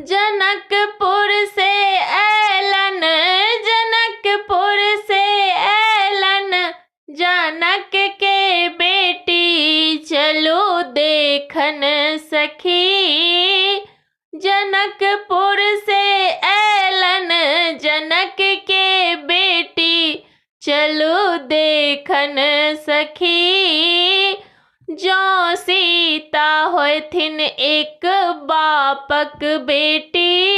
जनकपुर से ऐलन, जनकपुर से ऐलन, जनक के बेटी चलो देखन सखी। जनकपुर से ऐलन, जनक के बेटी चलो देखन सखी। जो सीता होथिन एक बापक बेटी,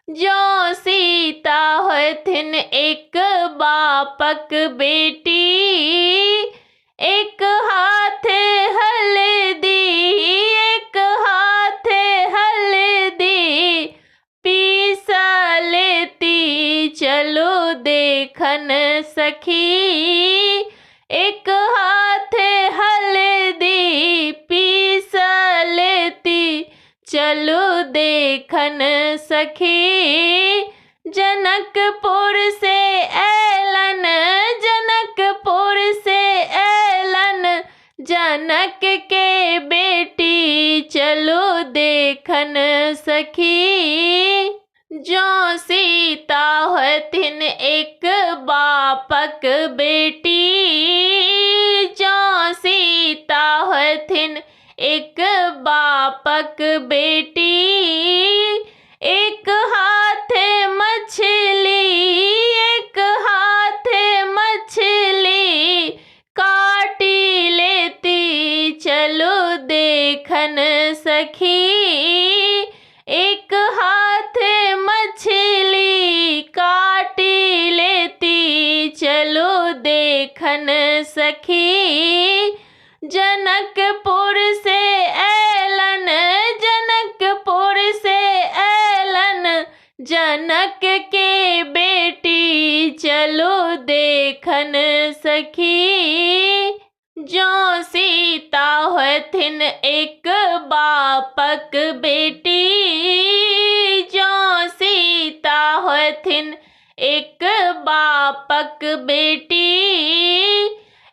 जो सीता होथिन एक बापक बेटी। एक हाथ हल्दी, एक हाथ हल्दी, पीसा लेती चलो देखन सखी। एक हाथ हल्दी पीसा लेती चलो देखन सखी। जनकपुर से ऐलन, जनकपुर से ऐलन, जनक के बेटी चलो देखन सखी। जो सीता होथिन एक बापक बेटी, जो सीता होथिन एक बापक बेटी। एक हाथ मछली, एक हाथ मछली, काटी लेती चलो देखन सखी। एक हाथ मछली काटी लेती चलो देखन सखी। जनकपुर से ऐलन, जनकपुर से ऐलन, जनक के बेटी चलो देखन सखी। जो सीता होथिन एक बापक बेटी, जो सीता होथिन एक बापक बेटी।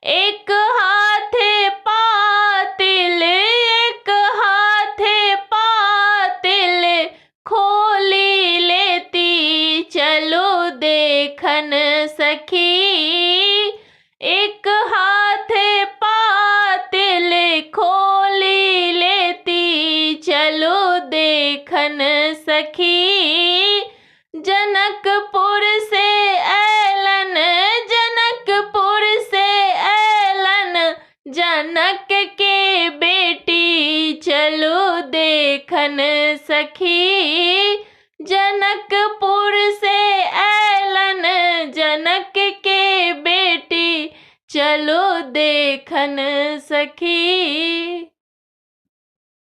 एक हाथ पातिल, एक हाथ पातिल, खोली लेती चलो देखन सखी। एक हाथ पातिल खोली लेती चलो देखन सखी। जनकपुर से ऐलन, जनकपुर से ऐलन, जनक के बेटी चलो देखन सखी। जनकपुर से ऐलन, जनक के बेटी चलो देखन सखी।